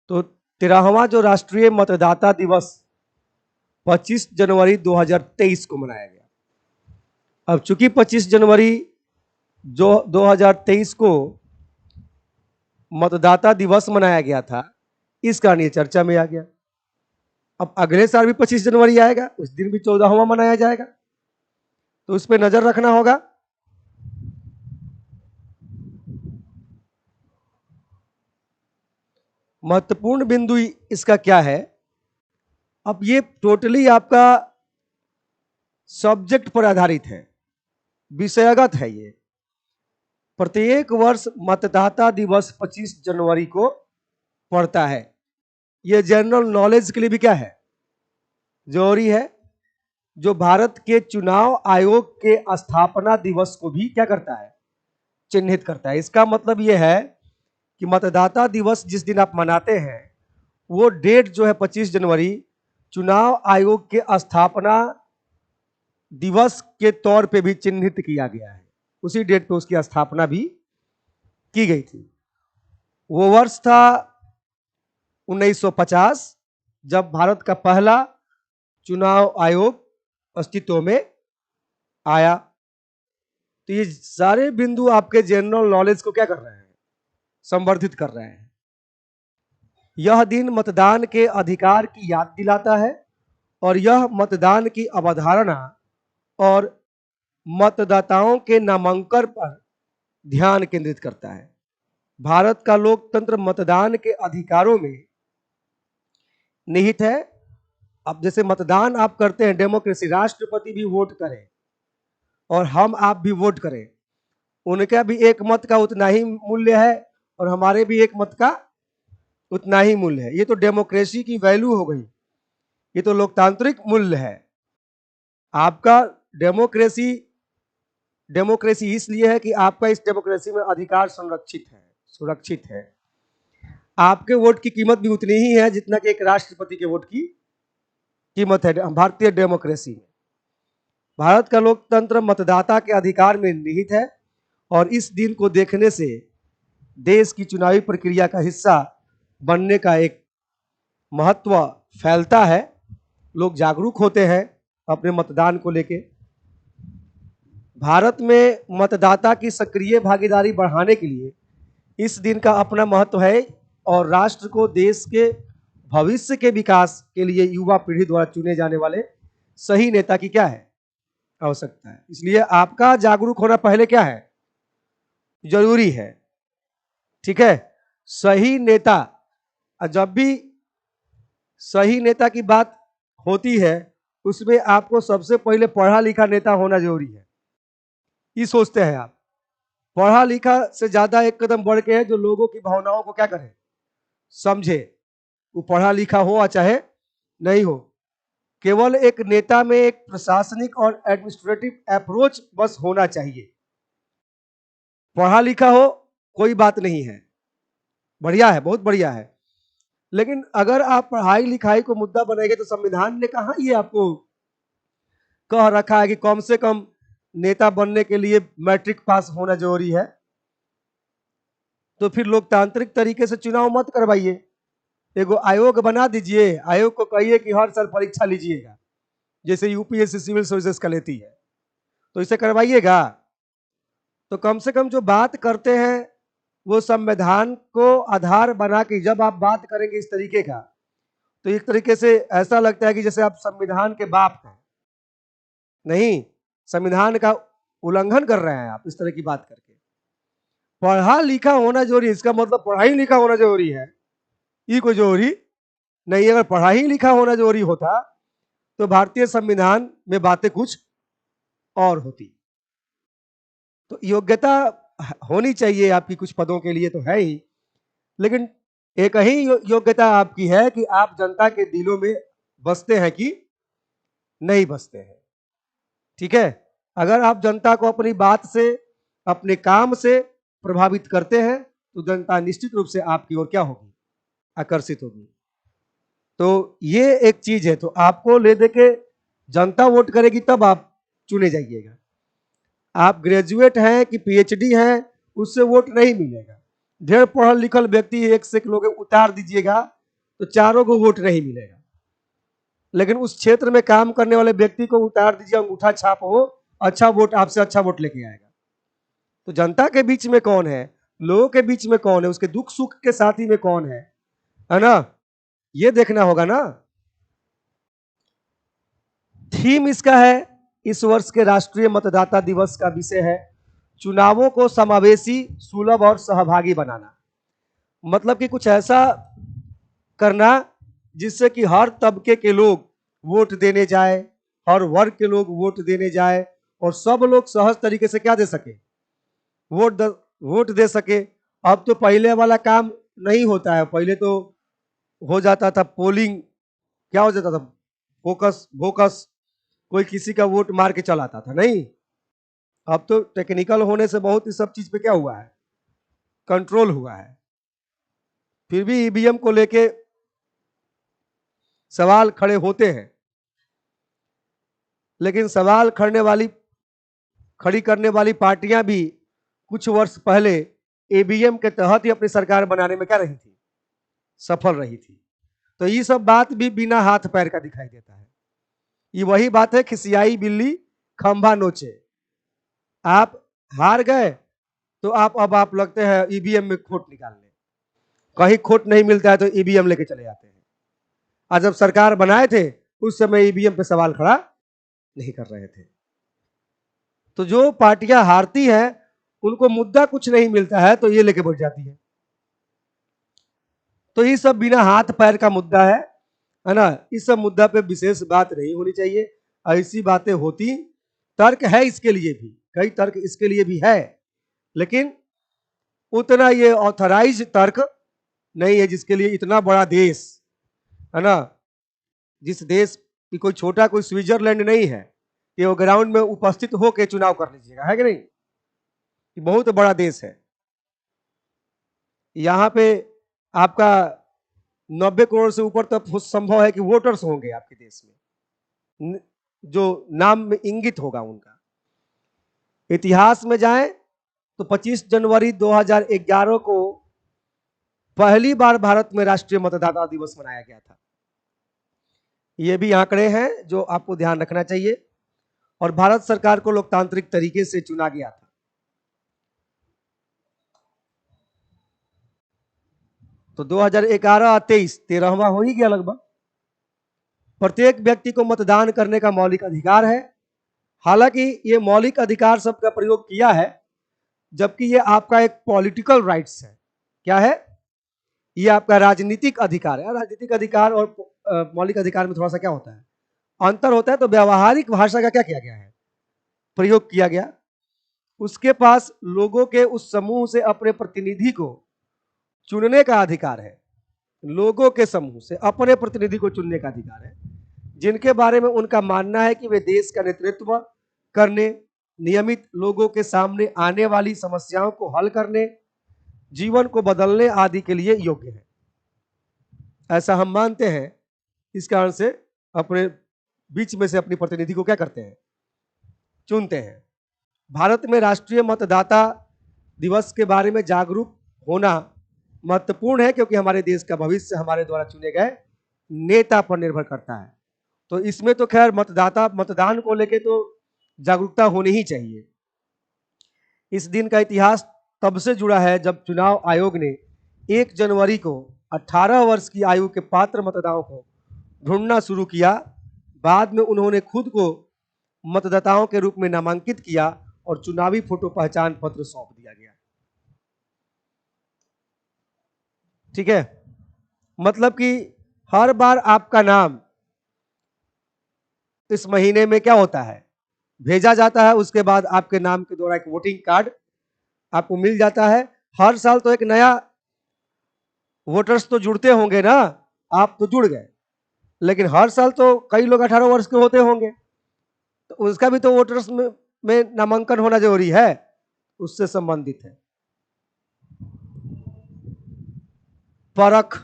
तो 13वां जो राष्ट्रीय मतदाता दिवस 25 जनवरी 2023 को मनाया गया। अब चूंकि 25 जनवरी जो 2023 को मतदाता दिवस मनाया गया था, इस कारण ये चर्चा में आ गया। अब अगले साल भी 25 जनवरी आएगा, उस दिन भी 14वां मनाया जाएगा, तो उस पर नजर रखना होगा। महत्वपूर्ण बिंदु इसका क्या है, अब ये टोटली आपका सब्जेक्ट पर आधारित है, विषयगत है। ये प्रत्येक वर्ष मतदाता दिवस 25 जनवरी को पड़ता है। ये जनरल नॉलेज के लिए भी क्या है, जरूरी है। जो भारत के चुनाव आयोग के स्थापना दिवस को भी क्या करता है, चिन्हित करता है। इसका मतलब यह है कि मतदाता दिवस जिस दिन आप मनाते हैं, वो डेट जो है 25 जनवरी चुनाव आयोग के स्थापना दिवस के तौर पे भी चिन्हित किया गया है। उसी डेट पे उसकी स्थापना भी की गई थी। वो वर्ष था 1950, जब भारत का पहला चुनाव आयोग अस्तित्व में आया। तो ये सारे बिंदु आपके जनरल नॉलेज को क्या कर रहे हैं, संवर्धित कर रहे हैं। यह दिन मतदान के अधिकार की याद दिलाता है और यह मतदान की अवधारणा और मतदाताओं के नामांकन पर ध्यान केंद्रित करता है। भारत का लोकतंत्र मतदान के अधिकारों में निहित है। अब जैसे मतदान आप करते हैं, डेमोक्रेसी, राष्ट्रपति भी वोट करें और हम आप भी वोट करें, उनका भी एक मत का उतना ही मूल्य है और हमारे भी एक मत का उतना ही मूल्य है। ये तो डेमोक्रेसी की वैल्यू हो गई, ये तो लोकतांत्रिक मूल्य है। आपका डेमोक्रेसी इसलिए है कि आपका इस डेमोक्रेसी में अधिकार सुरक्षित है। आपके वोट की कीमत भी उतनी ही है जितना कि एक राष्ट्रपति के वोट की कीमत है। भारतीय डेमोक्रेसी में भारत का लोकतंत्र मतदाता के अधिकार में निहित है और इस दिन को देखने से देश की चुनावी प्रक्रिया का हिस्सा बनने का एक महत्व फैलता है। लोग जागरूक होते हैं अपने मतदान को लेके। भारत में मतदाता की सक्रिय भागीदारी बढ़ाने के लिए इस दिन का अपना महत्व है और राष्ट्र को देश के भविष्य के विकास के लिए युवा पीढ़ी द्वारा चुने जाने वाले सही नेता की क्या है, आवश्यकता है। इसलिए आपका जागरूक होना पहले क्या है, जरूरी है। ठीक है, सही नेता, जब भी सही नेता की बात होती है उसमें आपको सबसे पहले पढ़ा लिखा नेता होना जरूरी है। ये सोचते हैं आप, पढ़ा लिखा से ज्यादा एक कदम बढ़ के है जो लोगों की भावनाओं को क्या करे, समझे। वो पढ़ा लिखा हो या चाहे नहीं हो, केवल एक नेता में एक प्रशासनिक और एडमिनिस्ट्रेटिव अप्रोच बस होना चाहिए। पढ़ा लिखा हो कोई बात नहीं है, बढ़िया है, बहुत बढ़िया है, लेकिन अगर आप पढ़ाई लिखाई को मुद्दा बनाएंगे तो संविधान ने कहा ये आपको कह रखा है कि कम से कम नेता बनने के लिए मैट्रिक पास होना जरूरी है। तो फिर लोकतांत्रिक तरीके से चुनाव मत करवाइए, एगो आयोग बना दीजिए, आयोग को कहिए कि हर साल परीक्षा लीजिएगा, जैसे यूपीएससी सिविल सर्विसेज का लेती है, तो इसे करवाइएगा। तो कम से कम जो बात करते हैं वो संविधान को आधार बना के जब आप बात करेंगे इस तरीके का, तो एक तरीके से ऐसा लगता है कि जैसे आप संविधान के बाप हैं। नहीं, संविधान का उल्लंघन कर रहे हैं आप इस तरह की बात करके। पढ़ा लिखा होना जरूरी है, इसका मतलब पढ़ाई लिखा होना जरूरी है, ये कोई जरूरी नहीं। अगर पढ़ाई लिखा होना जरूरी होता तो भारतीय संविधान में बातें कुछ और होती। तो योग्यता होनी चाहिए आपकी कुछ पदों के लिए तो है ही, लेकिन एक ही योग्यता आपकी है कि आप जनता के दिलों में बसते हैं कि नहीं बसते हैं। ठीक है, अगर आप जनता को अपनी बात से, अपने काम से प्रभावित करते हैं तो जनता निश्चित रूप से आपकी ओर क्या होगी, आकर्षित होगी। तो ये एक चीज है, तो आपको ले दे के जनता वोट करेगी तब आप चुने जाइएगा। आप ग्रेजुएट हैं कि पीएचडी हैं, उससे वोट नहीं मिलेगा। ढेर पढ़ल लिखल व्यक्ति एक से एक लोग उतार दीजिएगा, तो चारों को वोट नहीं मिलेगा। लेकिन उस क्षेत्र में काम करने वाले व्यक्ति को उतार दीजिए, अंगूठा छाप हो, अच्छा वोट आपसे अच्छा वोट लेके आएगा। तो जनता के बीच में कौन है, लोगों के बीच में कौन है, उसके दुख सुख के साथी में कौन है ना, ये देखना होगा ना। थीम इसका है, इस वर्ष के राष्ट्रीय मतदाता दिवस का विषय है चुनावों को समावेशी, सुलभ और सहभागी बनाना। मतलब कि कुछ ऐसा करना जिससे कि हर तबके के लोग वोट देने जाए, हर वर्ग के लोग वोट देने जाए और सब लोग सहज तरीके से क्या दे सके, वोट दे सके। अब तो पहले वाला काम नहीं होता है। पहले तो हो जाता था पोलिंग, क्या हो जाता था, फोकस वोकस, कोई किसी का वोट मार के चला आता था, नहीं। अब तो टेक्निकल होने से बहुत इस सब चीज पे क्या हुआ है, कंट्रोल हुआ है। फिर भी ईवीएम को लेके सवाल खड़े होते हैं, लेकिन सवाल खड़ी करने वाली पार्टियां भी कुछ वर्ष पहले ईवीएम के तहत ही अपनी सरकार बनाने में क्या रही थी, सफल रही थी। तो ये सब बात भी बिना हाथ पैर का दिखाई देता है। ये वही बात है, खिसियाई बिल्ली खंभा नोचे। आप हार गए तो आप लगते हैं ईवीएम में खोट निकालने, कहीं खोट नहीं मिलता है तो ईवीएम लेके चले जाते हैं। आज जब सरकार बनाए थे उस समय ईवीएम पे सवाल खड़ा नहीं कर रहे थे। तो जो पार्टियां हारती हैं उनको मुद्दा कुछ नहीं मिलता है तो ये लेके बैठ जाती है। तो ये सब बिना हाथ पैर का मुद्दा है ना। इस सब मुद्दा पे विशेष बात नहीं होनी चाहिए। ऐसी बातें होती, तर्क है इसके लिए भी, कई तर्क इसके लिए भी है, लेकिन उतना ये ऑथराइज तर्क नहीं है जिसके लिए इतना बड़ा देश है ना, जिस देश की कोई छोटा कोई स्विट्जरलैंड नहीं है कि वो ग्राउंड में उपस्थित होकर चुनाव कर लीजिएगा, है कि नहीं। ये बहुत बड़ा देश है। यहाँ पे आपका 90 करोड़ से ऊपर तक संभव है कि वोटर्स होंगे आपके देश में, जो नाम में इंगित होगा उनका। इतिहास में जाएं तो 25 जनवरी 2011 को पहली बार भारत में राष्ट्रीय मतदाता दिवस मनाया गया था। ये भी आंकड़े हैं जो आपको ध्यान रखना चाहिए। और भारत सरकार को लोकतांत्रिक तरीके से चुना गया था। तो 2011-23 13वां हो ही गया लगभग। प्रत्येक व्यक्ति को मतदान करने का मौलिक अधिकार है। हालांकि ये मौलिक अधिकार शब्द का प्रयोग किया है, जबकि ये आपका एक पॉलिटिकल राइट्स है। क्या है? ये आपका राजनीतिक अधिकार है। राजनीतिक अधिकार और मौलिक अधिकार में थोड़ा सा क्या होता है, अंतर होता है। तो व्यवहारिक भाषा का क्या किया गया है, प्रयोग किया गया। उसके पास लोगों के उस समूह से अपने प्रतिनिधि को चुनने का अधिकार है। लोगों के समूह से अपने प्रतिनिधि को चुनने का अधिकार है, जिनके बारे में उनका मानना है कि वे देश का नेतृत्व करने, नियमित लोगों के सामने आने वाली समस्याओं को हल करने, जीवन को बदलने आदि के लिए योग्य है। ऐसा हम मानते हैं। इस कारण से अपने बीच में से अपनी प्रतिनिधि को क्या करते हैं, चुनते हैं। भारत में राष्ट्रीय मतदाता दिवस के बारे में जागरूक होना महत्वपूर्ण है, क्योंकि हमारे देश का भविष्य हमारे द्वारा चुने गए नेता पर निर्भर करता है। तो इसमें तो खैर मतदान को लेके तो जागरूकता होनी ही चाहिए। इस दिन का इतिहास तब से जुड़ा है जब चुनाव आयोग ने 1 जनवरी को 18 वर्ष की आयु के पात्र मतदाताओं को ढूंढना शुरू किया। बाद में उन्होंने खुद को मतदाताओं के रूप में नामांकित किया और चुनावी फोटो पहचान पत्र सौंप दिया गया। ठीक है, मतलब कि हर बार आपका नाम इस महीने में क्या होता है, भेजा जाता है। उसके बाद आपके नाम के द्वारा एक वोटिंग कार्ड आपको मिल जाता है। हर साल तो एक नया वोटर्स तो जुड़ते होंगे ना, आप तो जुड़ गए, लेकिन हर साल तो कई लोग 18 वर्ष के होते होंगे, तो उसका भी तो वोटर्स में नामांकन होना जरूरी है, उससे संबंधित है। परख